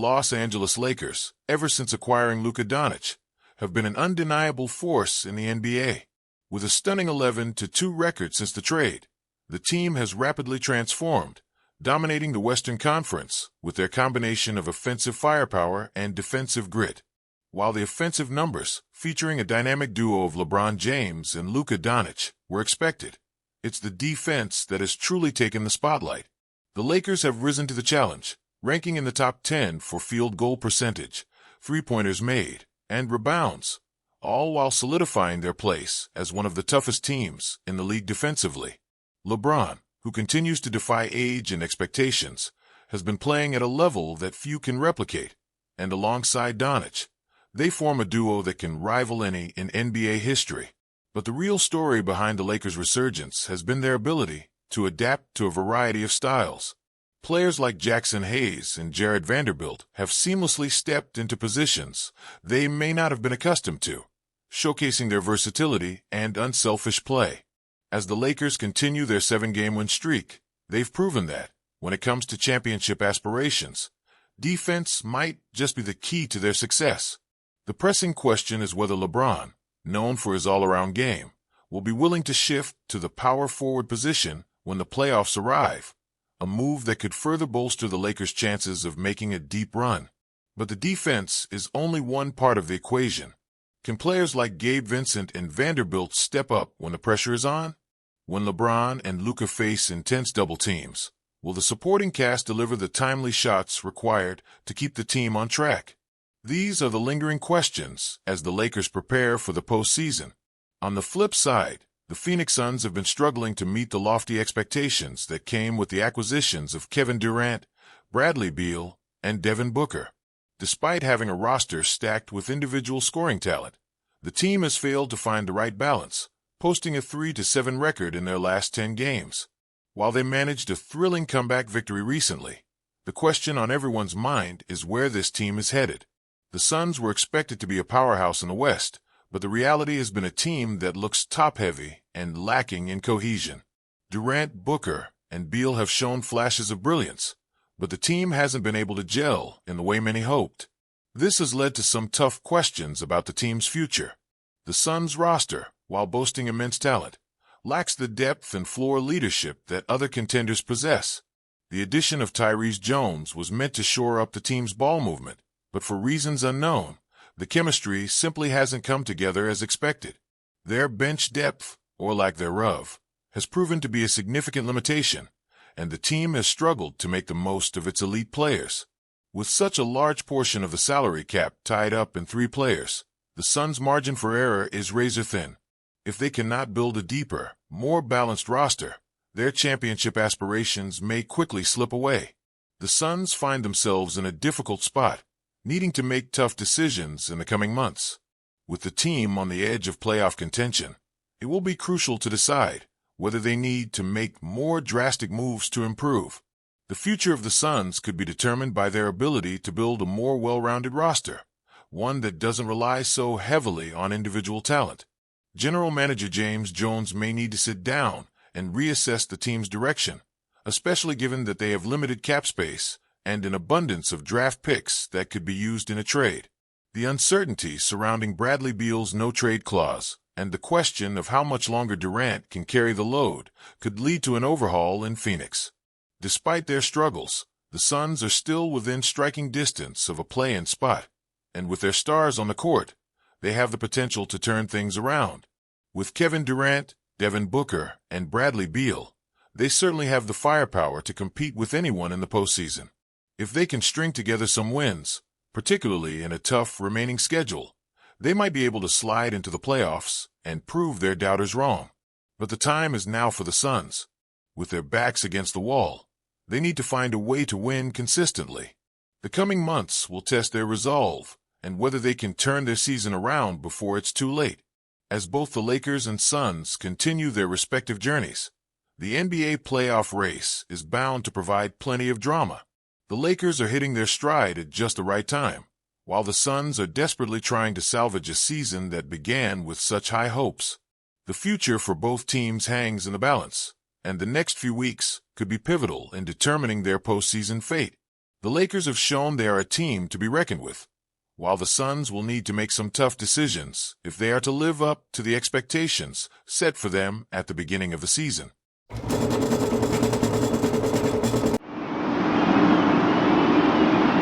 Los Angeles Lakers, ever since acquiring Luka Doncic, have been an undeniable force in the NBA. With a stunning 11-2 record since the trade, the team has rapidly transformed, dominating the Western Conference with their combination of offensive firepower and defensive grit. While the offensive numbers, featuring a dynamic duo of LeBron James and Luka Doncic, were expected, it's the defense that has truly taken the spotlight. The Lakers have risen to the challenge, ranking in the top 10 for field goal percentage, three-pointers made, and rebounds, all while solidifying their place as one of the toughest teams in the league defensively. LeBron, who continues to defy age and expectations, has been playing at a level that few can replicate, and alongside Doncic, they form a duo that can rival any in NBA history. But the real story behind the Lakers' resurgence has been their ability to adapt to a variety of styles. Players like Jackson Hayes and Jared Vanderbilt have seamlessly stepped into positions they may not have been accustomed to, showcasing their versatility and unselfish play. As the Lakers continue their 7-game win streak, they've proven that, when it comes to championship aspirations, defense might just be the key to their success. The pressing question is whether LeBron, known for his all-around game, will be willing to shift to the power forward position when the playoffs arrive, a move that could further bolster the Lakers' chances of making a deep run. But the defense is only one part of the equation. Can players like Gabe Vincent and Vanderbilt step up when the pressure is on? When LeBron and Luka face intense double teams, will the supporting cast deliver the timely shots required to keep the team on track? These are the lingering questions as the Lakers prepare for the postseason. On the flip side, the Phoenix Suns have been struggling to meet the lofty expectations that came with the acquisitions of Kevin Durant, Bradley Beal, and Devin Booker. Despite having a roster stacked with individual scoring talent, the team has failed to find the right balance, posting a 3-7 record in their last 10 games. While they managed a thrilling comeback victory recently, the question on everyone's mind is where this team is headed. The Suns were expected to be a powerhouse in the West, but the reality has been a team that looks top-heavy and lacking in cohesion. Durant, Booker, and Beal have shown flashes of brilliance, but the team hasn't been able to gel in the way many hoped. This has led to some tough questions about the team's future. The Suns' roster, while boasting immense talent, lacks the depth and floor leadership that other contenders possess. The addition of Tyrese Jones was meant to shore up the team's ball movement, but for reasons unknown, the chemistry simply hasn't come together as expected. Their bench depth, or lack thereof, has proven to be a significant limitation, and the team has struggled to make the most of its elite players. With such a large portion of the salary cap tied up in 3 players, the Suns' margin for error is razor-thin. If they cannot build a deeper, more balanced roster, their championship aspirations may quickly slip away. The Suns find themselves in a difficult spot, needing to make tough decisions in the coming months. With the team on the edge of playoff contention, it will be crucial to decide whether they need to make more drastic moves to improve. The future of the Suns could be determined by their ability to build a more well-rounded roster, one that doesn't rely so heavily on individual talent. General Manager James Jones may need to sit down and reassess the team's direction, especially given that they have limited cap space and an abundance of draft picks that could be used in a trade. The uncertainty surrounding Bradley Beal's no-trade clause and the question of how much longer Durant can carry the load could lead to an overhaul in Phoenix. Despite their struggles, the Suns are still within striking distance of a play-in spot, and with their stars on the court, they have the potential to turn things around. With Kevin Durant, Devin Booker, and Bradley Beal, they certainly have the firepower to compete with anyone in the postseason. If they can string together some wins, particularly in a tough remaining schedule, they might be able to slide into the playoffs and prove their doubters wrong. But the time is now for the Suns. With their backs against the wall, they need to find a way to win consistently. The coming months will test their resolve and whether they can turn their season around before it's too late. As both the Lakers and Suns continue their respective journeys, the NBA playoff race is bound to provide plenty of drama. The Lakers are hitting their stride at just the right time, while the Suns are desperately trying to salvage a season that began with such high hopes. The future for both teams hangs in the balance, and the next few weeks could be pivotal in determining their postseason fate. The Lakers have shown they are a team to be reckoned with, while the Suns will need to make some tough decisions if they are to live up to the expectations set for them at the beginning of the season.